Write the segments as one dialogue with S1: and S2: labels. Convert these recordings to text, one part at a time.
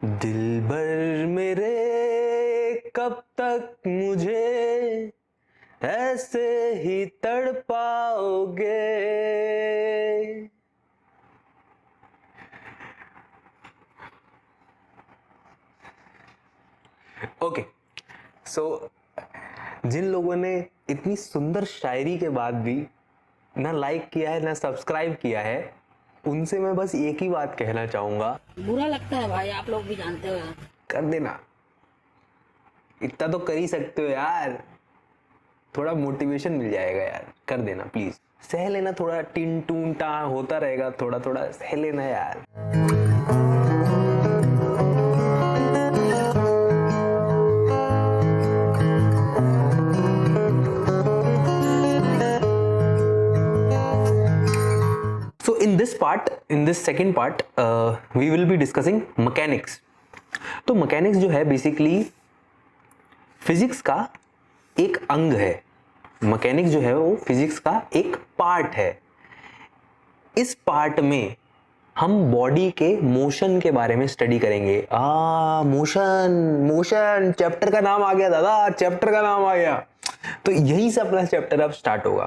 S1: दिलबर मेरे कब तक मुझे ऐसे ही तड़पाओगे। ओके, सो जिन लोगों ने इतनी सुंदर शायरी के बाद भी ना लाइक किया है ना सब्सक्राइब किया है, उनसे मैं बस एक ही बात कहना चाहूंगा,
S2: बुरा लगता है भाई, आप लोग भी जानते हो यार।
S1: कर देना। इतना तो कर ही सकते हो यार, थोड़ा मोटिवेशन मिल जाएगा यार, कर देना प्लीज। सह लेना, थोड़ा टिन टून टा होता रहेगा, थोड़ा थोड़ा सह लेना यार। So in this second part, we will be discussing mechanics. तो मैकेनिक्स जो है बेसिकली फिजिक्स का एक अंग है। मैकेनिक्स जो है वो फिजिक्स का एक पार्ट है। इस पार्ट में हम बॉडी के मोशन के बारे में स्टडी करेंगे। मोशन मोशन चैप्टर का नाम आ गया दादा, चैप्टर का नाम आ गया। तो यहीं से अपना चैप्टर अब स्टार्ट होगा,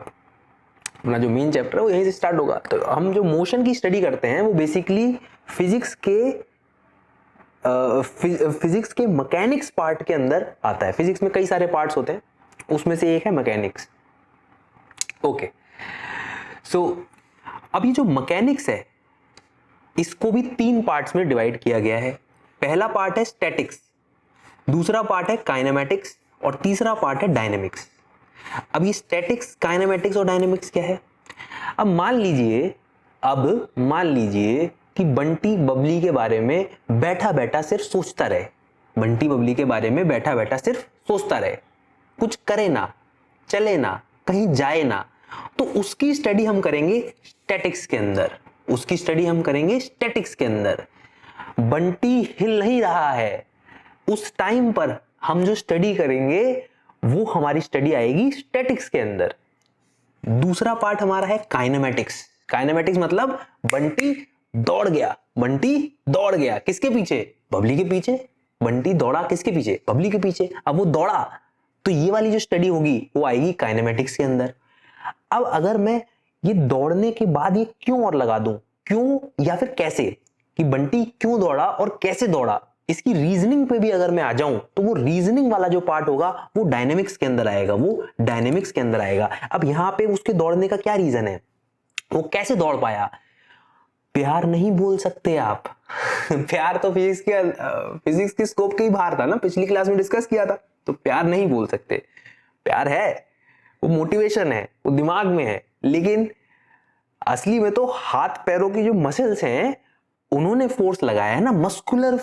S1: अपना जो मेन चैप्टर है वो यहीं से स्टार्ट होगा। तो हम जो मोशन की स्टडी करते हैं वो बेसिकली फिजिक्स के मैकेनिक्स पार्ट के अंदर आता है। फिजिक्स में कई सारे पार्ट्स होते हैं, उसमें से एक है मैकेनिक्स। ओके, सो अब ये जो मैकेनिक्स है इसको भी 3 पार्ट्स में डिवाइड किया गया है। पहला पार्ट है स्टैटिक्स, दूसरा पार्ट है काइनेमैटिक्स और तीसरा पार्ट है डायनेमिक्स। अब ये स्टैटिक्स, काइनेमैटिक्स और डायनेमिक्स क्या है? अब मान लीजिए कि बंटी बबली के बारे में बैठा बैठा सिर्फ सोचता रहे। बंटी बबली के बारे में बैठा बैठा सिर्फ सोचता रहे, कुछ करे ना, चले ना, कहीं जाए ना, तो उसकी स्टडी हम करेंगे स्टैटिक्स के अंदर। बंटी हिल नहीं रहा है, उस टाइम पर हम जो स्टडी करेंगे वो हमारी स्टडी आएगी स्टैटिक्स के अंदर। दूसरा पार्ट हमारा है काइनेमैटिक्स। काइनेमैटिक्स मतलब बंटी दौड़ गया किसके पीछे? बबली के पीछे। बंटी दौड़ा किसके पीछे? बबली के पीछे। अब वो दौड़ा तो ये वाली जो स्टडी होगी वो आएगी काइनेमैटिक्स के अंदर। अब अगर मैं ये दौड़ने के बाद ये क्यों और लगा दूं, क्यों या फिर कैसे, कि बंटी क्यों दौड़ा और कैसे दौड़ा, इसकी रीजनिंग पे भी अगर मैं आ जाऊं तो वो रीजनिंग वाला जो पार्ट होगा वो डायनेमिक्स के अंदर आएगा। अब यहां पे उसके दौड़ने का क्या रीजन है, वो कैसे दौड़ पाया? प्यार नहीं बोल सकते आप। प्यार तो फिजिक्स के स्कोप के ही बाहर था ना, पिछली क्लास में डिस्कस किया था। तो प्यार नहीं बोल सकते, प्यार है, वो मोटिवेशन है, वो दिमाग में है, लेकिन असली में तो हाथ पैरों की जो मसल्स हैं उन्होंने फोर्स लगाया है ना, मस्कुलर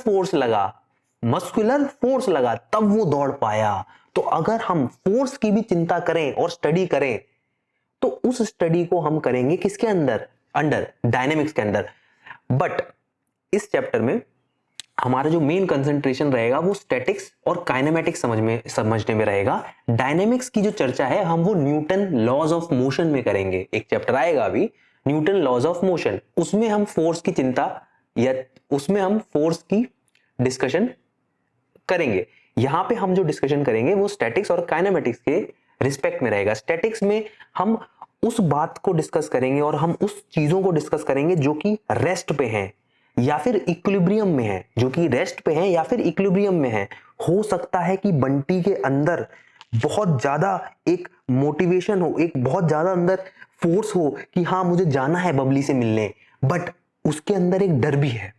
S1: फोर्स लगा तब वो दौड़ पाया। तो अगर हम फोर्स की भी चिंता करें और स्टडी करें तो उस स्टडी को हम करेंगे किसके अंदर? डायनेमिक्स के अंदर। बट इस चैप्टर में हमारा जो मेन कंसंट्रेशन रहेगा वो स्टैटिक्स और काइनेमैटिक्स समझने में रहेगा। डायनेमिक्स की जो चर्चा है हम वो न्यूटन लॉज ऑफ मोशन में करेंगे। एक चैप्टर आएगा अभी, न्यूटन लॉज ऑफ मोशन, उसमें हम फोर्स की चिंता या उसमें हम फोर्स की डिस्कशन करेंगे। यहां पे हम जो डिस्कशन करेंगे वो स्टैटिक्स और काइनेमैटिक्स के रिस्पेक्ट में रहेगा। स्टैटिक्स में हम उस बात को डिस्कस करेंगे और हम उस चीजों को डिस्कस करेंगे जो कि रेस्ट पे हैं या फिर इक्विलिब्रियम में है, हो सकता है कि बंटी के अंदर बहुत ज्यादा एक मोटिवेशन हो, एक बहुत ज्यादा अंदर फोर्स हो कि हाँ मुझे जाना है बबली से मिलने, बट उसके अंदर एक डर भी है।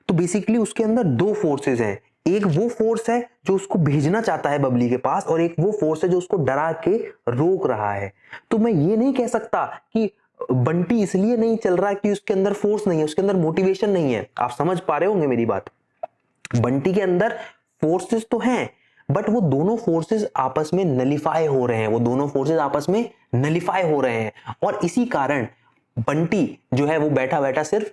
S1: तो बेसिकली उसके अंदर 2 फोर्सेस हैं, एक वो फोर्स है जो उसको भेजना चाहता है बबली के पास और एक वो फोर्स है जो उसको डरा के रोक रहा है। तो मैं ये नहीं कह सकता कि बंटी इसलिए नहीं चल रहा कि उसके अंदर फोर्स नहीं है, उसके अंदर मोटिवेशन नहीं है। आप समझ पा रहे होंगे मेरी बात। बंटी के अंदर फोर्सेस तो हैं बट वो दोनों फोर्सेस आपस में नलिफाई हो रहे हैं और इसी कारण बंटी जो है वो बैठा बैठा सिर्फ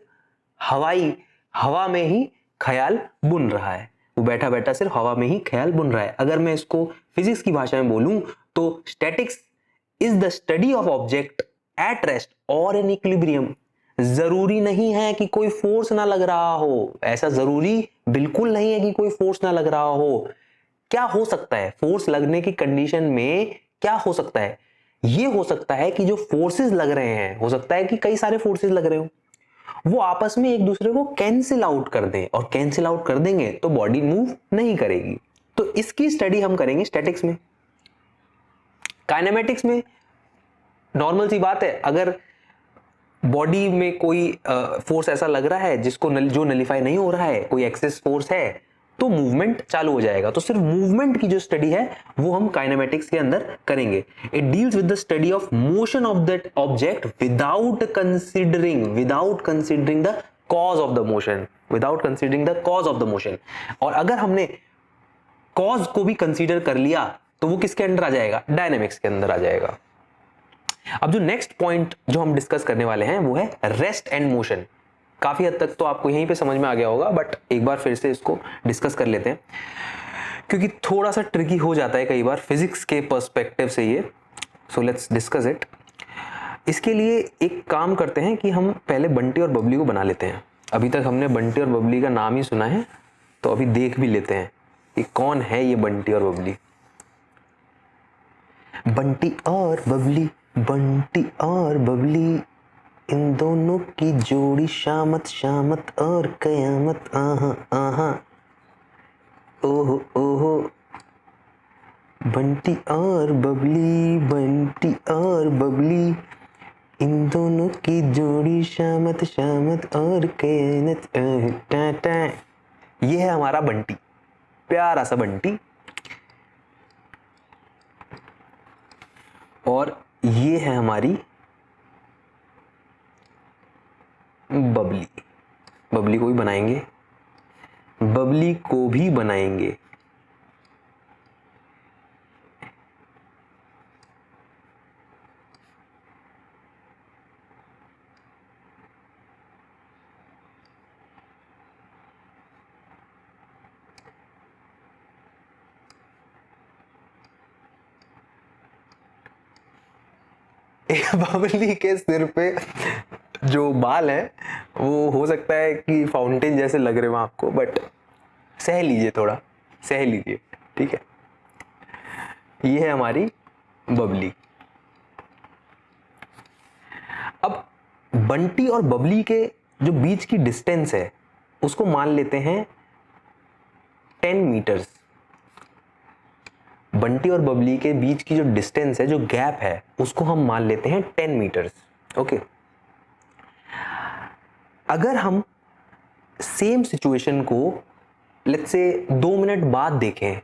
S1: हवा में ही ख्याल बुन रहा है। अगर मैं इसको फिजिक्स की भाषा में बोलूं तो statics is the study of object at rest और इन इक्विलिब्रियम। जरूरी नहीं है कि कोई फोर्स ना लग रहा हो, ऐसा जरूरी बिल्कुल नहीं है कि कोई फोर्स ना लग रहा हो। क्या हो सकता है फोर्स लगने की कंडीशन में? क्या हो सकता है? ये हो सकता है कि जो फोर्सेस लग रहे हैं, हो सकता है कि कई सारे फोर्सेस लग रहे हो, वो आपस में एक दूसरे को कैंसिल आउट कर दें, और कैंसिल आउट कर देंगे तो बॉडी मूव नहीं करेगी। तो इसकी स्टडी हम करेंगे स्टैटिक्स में। काइनेमेटिक्स में नॉर्मल सी बात है, अगर बॉडी में कोई फोर्स ऐसा लग रहा है जिसको जो नलिफाई नहीं हो रहा है, कोई एक्सेस फोर्स है, तो मूवमेंट चालू हो जाएगा। तो सिर्फ मूवमेंट की जो स्टडी है वो हम काइनेमेटिक्स के अंदर करेंगे। It deals with the study of motion of that object without considering the cause of the motion, और अगर हमने कॉज को भी कंसीडर कर लिया तो वो किसके अंदर आ जाएगा? डायनेमिक्स के अंदर आ जाएगा। अब जो नेक्स्ट पॉइंट जो हम डिस्कस करने वाले हैं वो है रेस्ट एंड मोशन। काफी हद तक तो आपको यहीं पे समझ में आ गया होगा, बट एक बार फिर से इसको डिस्कस कर लेते हैं, क्योंकि थोड़ा सा ट्रिकी हो जाता है कई बार फिजिक्स के पर्सपेक्टिव से ये। So let's discuss it. इसके लिए एक काम करते हैं कि हम पहले बंटी और बबली को बना लेते हैं। अभी तक हमने बंटी और बबली का नाम ही सुना है, तो अभी देख भी लेते हैं कि कौन है ये बंटी और बबली। बंटी और बबली, बंटी और बबली, इन दोनों की जोड़ी शामत शामत और कयामत, आहा आहा, ओहो ओहो। बंटी और बबली, बंटी और बबली, इन दोनों की जोड़ी शामत शामत और कयामत, टाटा। ये है हमारा बंटी, प्यारा सा बंटी। और ये है हमारी बबली। बबली को भी बनाएंगे, बबली को भी बनाएंगे। बबली के सिर पे जो बाल है वो हो सकता है कि फाउंटेन जैसे लग रहे हो आपको, बट सह लीजिए, थोड़ा सह लीजिए, ठीक है। ये है हमारी बबली। अब बंटी और बबली के जो बीच की डिस्टेंस है उसको मान लेते हैं 10 मीटर्स। बंटी और बबली के बीच की जो डिस्टेंस है, जो गैप है, उसको हम मान लेते हैं 10 मीटर्स। ओके। अगर हम सेम सिचुएशन को लेट्स से 2 मिनट बाद देखें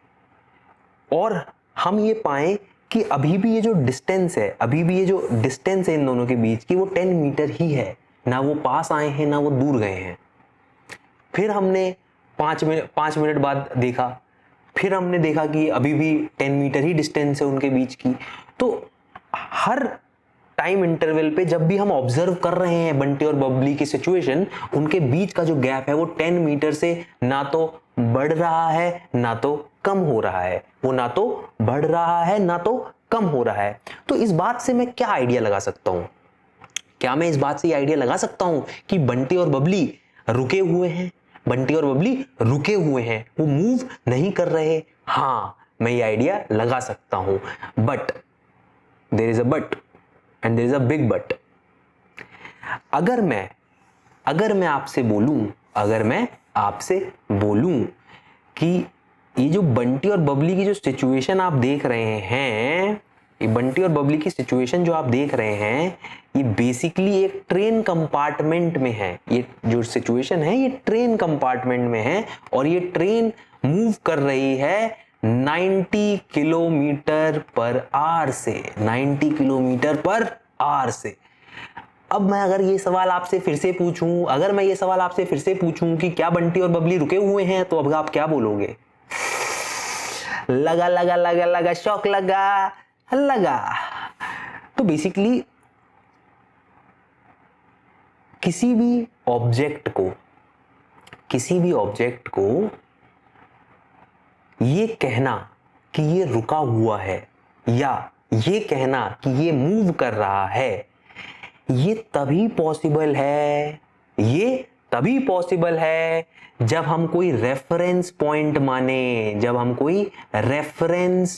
S1: और हम ये पाएं कि अभी भी ये जो डिस्टेंस है, इन दोनों के बीच की, वो 10 मीटर ही है, ना वो पास आए हैं ना वो दूर गए हैं। फिर हमने 5 मिनट बाद देखा, फिर हमने देखा कि अभी भी 10 मीटर ही डिस्टेंस है उनके बीच की। तो हर टाइम इंटरवल पे जब भी हम ऑब्जर्व कर रहे हैं बंटी और बबली की सिचुएशन, उनके बीच का जो गैप है वो 10 मीटर से ना तो बढ़ रहा है ना तो कम हो रहा है, वो ना तो बढ़ रहा है ना तो कम हो रहा है। तो इस बात से मैं क्या आइडिया लगा सकता हूं? क्या मैं इस बात से ये आइडिया लगा सकता हूं कि बंटी और बबली रुके हुए हैं? बंटी और बबली रुके हुए हैं, वो मूव नहीं कर रहे। हाँ, मैं ये आइडिया लगा सकता हूं, but there is a but and there is a big but. अगर मैं आपसे बोलूं कि ये जो बंटी और बबली की जो सिचुएशन आप देख रहे हैं, ये बंटी और बबली की सिचुएशन जो आप देख रहे हैं, ये बेसिकली एक ट्रेन कंपार्टमेंट में है। ये जो सिचुएशन है ये ट्रेन कंपार्टमेंट में है, और ये ट्रेन मूव कर रही है 90 किलोमीटर पर आवर से, 90 किलोमीटर पर आवर से। अब मैं अगर ये सवाल आपसे फिर से पूछूं कि क्या बंटी और बबली रुके हुए हैं, तो अब आप क्या बोलोगे? लगा शौक लगा। तो बेसिकली किसी भी ऑब्जेक्ट को ये कहना कि ये रुका हुआ है या ये कहना कि ये मूव कर रहा है, ये तभी पॉसिबल है, ये तभी पॉसिबल है जब हम कोई रेफरेंस पॉइंट माने, जब हम कोई रेफरेंस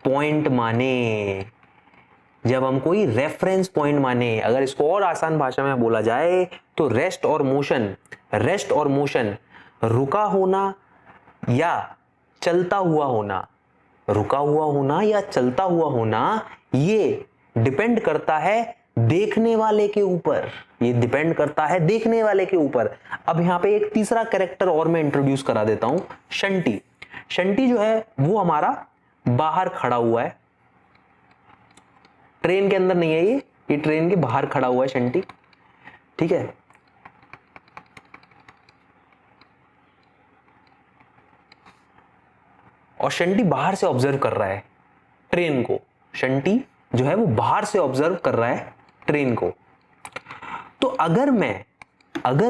S1: पॉइंट माने, जब हम कोई रेफरेंस पॉइंट माने। अगर इसको और आसान भाषा में बोला जाए तो रेस्ट और मोशन रुका होना या चलता हुआ होना, रुका हुआ होना या चलता हुआ होना, ये डिपेंड करता है देखने वाले के ऊपर, ये डिपेंड करता है देखने वाले के ऊपर। अब यहां पे एक तीसरा कैरेक्टर और मैं इंट्रोड्यूस करा देता हूं, शंटी। शंटी जो है वो हमारा बाहर खड़ा हुआ है, ट्रेन के अंदर नहीं है, ये ट्रेन के बाहर खड़ा हुआ है शंटी, ठीक है। और शंटी बाहर से ऑब्जर्व कर रहा है ट्रेन को, शंटी जो है वो बाहर से ऑब्जर्व कर रहा है ट्रेन को। तो अगर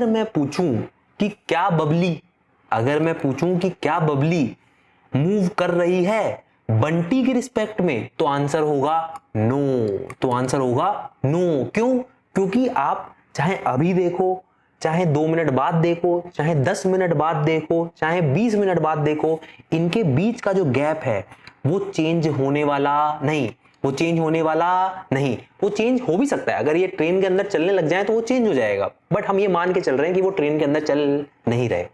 S1: मैं पूछूं कि क्या बबली, अगर मैं पूछूं कि क्या बबली मूव कर रही है बंटी के रिस्पेक्ट में, तो आंसर होगा नो, तो आंसर होगा नो। क्यों? क्योंकि आप चाहे अभी देखो, चाहे 2 मिनट बाद देखो, चाहे 10 मिनट बाद देखो, चाहे 20 मिनट बाद देखो, इनके बीच का जो गैप है वो चेंज होने वाला नहीं, वो चेंज होने वाला नहीं। वो चेंज हो भी सकता है, अगर ये ट्रेन के अंदर चलने लग जाए तो वो चेंज हो जाएगा, बट हम ये मान के चल रहे हैं कि वो ट्रेन के अंदर चल नहीं रहे।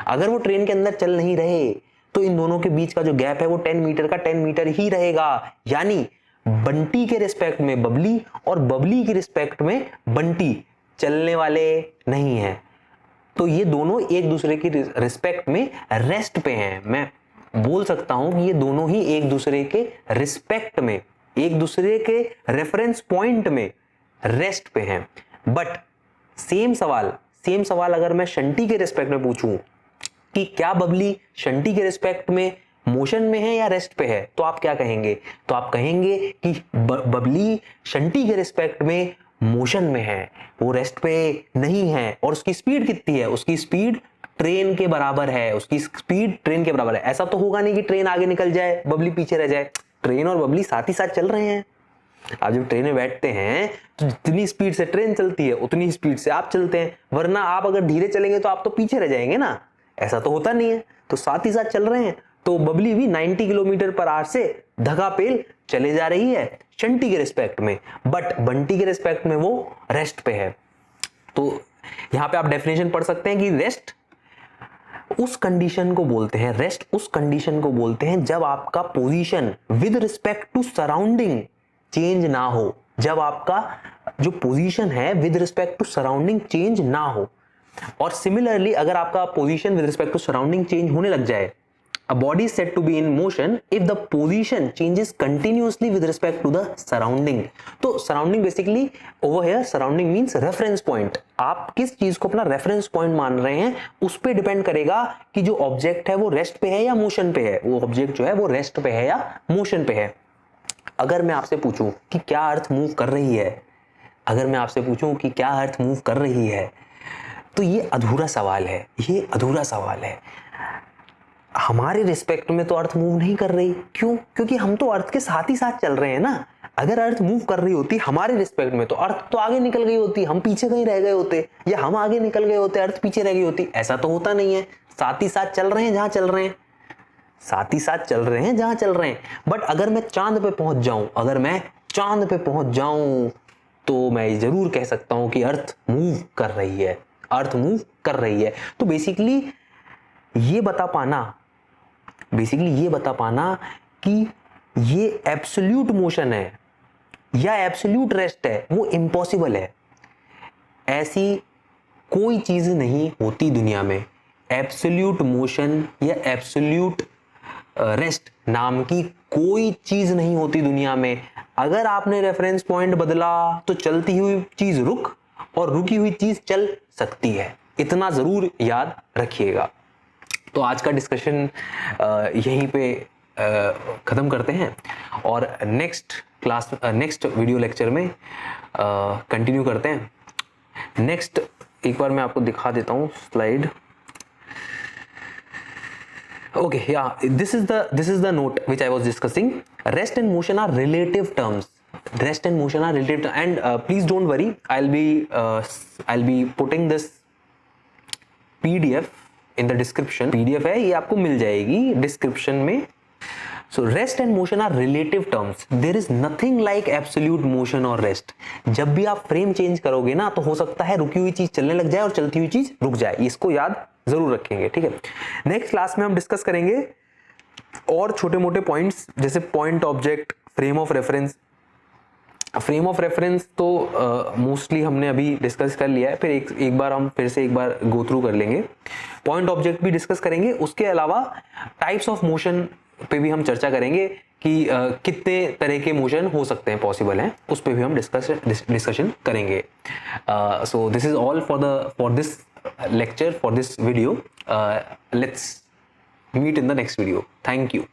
S1: अगर वो ट्रेन के अंदर चल नहीं रहे तो इन दोनों के बीच का जो गैप है वो 10 मीटर का 10 मीटर ही रहेगा। यानी बंटी के रिस्पेक्ट में बबली और बबली के रिस्पेक्ट में बंटी चलने वाले नहीं है। तो ये दोनों एक दूसरे की रिस्पेक्ट में रेस्ट पे हैं। मैं बोल सकता हूं कि ये दोनों ही एक दूसरे के रिस्पेक्ट में, एक दूसरे के रेफरेंस पॉइंट में रेस्ट पे हैं। बट सेम सवाल अगर मैं शंटी के रिस्पेक्ट में पूछूं कि क्या बबली शंटी के रिस्पेक्ट में मोशन में है या रेस्ट पे है, तो आप क्या कहेंगे? तो आप कहेंगे कि बबली शंटी के रिस्पेक्ट में मोशन में है, वो रेस्ट पे नहीं है। और उसकी स्पीड कितनी है? उसकी स्पीड ट्रेन के बराबर है, उसकी स्पीड ट्रेन के बराबर है। ऐसा तो होगा नहीं कि ट्रेन आगे निकल जाए बबली पीछे रह जाए, ट्रेन और बबली साथ ही साथ चल रहे हैं। आप जब ट्रेन में बैठते हैं तो जितनी स्पीड से ट्रेन चलती है उतनी स्पीड से आप चलते हैं, वरना आप अगर धीरे चलेंगे तो आप तो पीछे रह जाएंगे ना, ऐसा तो होता नहीं है। तो साथ ही साथ चल रहे हैं। तो बबली भी 90 किलोमीटर पर आवर से धगा पेल चले जा रही है शंटी के रिस्पेक्ट में, बट बंटी के रिस्पेक्ट में वो रेस्ट पे है। तो यहां पे आप डेफिनेशन पढ़ सकते हैं कि रेस्ट उस कंडीशन को बोलते हैं, रेस्ट उस कंडीशन को बोलते हैं जब आपका position with respect to surrounding change ना हो, जब आपका जो पोजीशन है with respect to surrounding change ना हो। और सिमिलरली अगर आपका position with respect to surrounding change होने लग जाए, a body is said to be in motion if the position changes continuously with respect to the surrounding। तो surrounding basically over here surrounding means reference point। आप किस चीज को अपना reference point मान रहे हैं उस पे डिपेंड करेगा कि जो ऑब्जेक्ट है वो रेस्ट पे है या मोशन पे है, वो ऑब्जेक्ट जो है वो रेस्ट पे है या मोशन पे है। अगर मैं आपसे पूछूं कि क्या अर्थ मूव कर रही है, अगर मैं आपसे पूछूं कि क्या अर्थ मूव कर रही है, तो ये अधूरा सवाल है, ये अधूरा सवाल है। हमारे रिस्पेक्ट में तो अर्थ मूव नहीं कर रही। क्यों? क्योंकि हम तो अर्थ के साथ ही साथ चल रहे हैं ना। अगर अर्थ मूव कर रही होती हमारे रिस्पेक्ट में तो अर्थ तो आगे निकल गई होती, हम पीछे कहीं रह गए होते, या हम आगे निकल गए होते अर्थ पीछे रह गई होती। ऐसा तो होता नहीं है, साथ ही साथ चल रहे हैं जहां चल रहे हैं, साथ ही साथ चल रहे हैं जहां चल रहे हैं। बट अगर मैं चांद पे पहुंच जाऊं, अगर मैं चांद पे पहुंच जाऊं तो मैं जरूर कह सकता हूं कि अर्थ मूव कर रही है, अर्थ मूव कर रही है। तो बेसिकली ये बता पाना कि ये एब्सोल्यूट मोशन है या एब्सोल्यूट रेस्ट है वो इम्पॉसिबल है। ऐसी कोई चीज नहीं होती दुनिया में, एब्सोल्यूट मोशन या एब्सोल्यूट रेस्ट नाम की कोई चीज नहीं होती दुनिया में। अगर आपने रेफरेंस पॉइंट बदला तो चलती हुई चीज रुक और रुकी हुई चीज चल सकती है, इतना जरूर याद रखिएगा। तो आज का डिस्कशन यहीं पे ख़त्म करते हैं और नेक्स्ट वीडियो लेक्चर में कंटिन्यू करते हैं। नेक्स्ट एक बार मैं आपको दिखा देता हूँ slide. Okay, yeah, this is the note which I was discussing. Rest and motion are relative terms. rest and motion are related and please don't worry, I'll be putting this PDF in the description. PDF है ये आपको मिल जाएगी description में. So rest and motion are relative terms. There is nothing like absolute motion or rest. जब भी आप frame change करोगे ना तो हो सकता है रुकी हुई चीज चलने लग जाए और चलती हुई चीज रुक जाए. इसको याद जरूर रखेंगे, ठीक है. नेक्स्ट क्लास में हम डिस्कस करेंगे और छोटे मोटे पॉइंट्स जैसे point object, frame of reference. Frame of reference तो मोस्टली हमने अभी डिस्कस कर लिया है, फिर एक बार हम फिर से एक बार गो थ्रू कर लेंगे. पॉइंट ऑब्जेक्ट भी डिस्कस करेंगे. उसके अलावा टाइप्स ऑफ मोशन पे भी हम चर्चा करेंगे कि कितने तरह के मोशन हो सकते हैं, पॉसिबल हैं, उस पे भी हम डिस्कशन करेंगे. So this is all for this lecture, for this video. Let's meet in the next video. Thank you.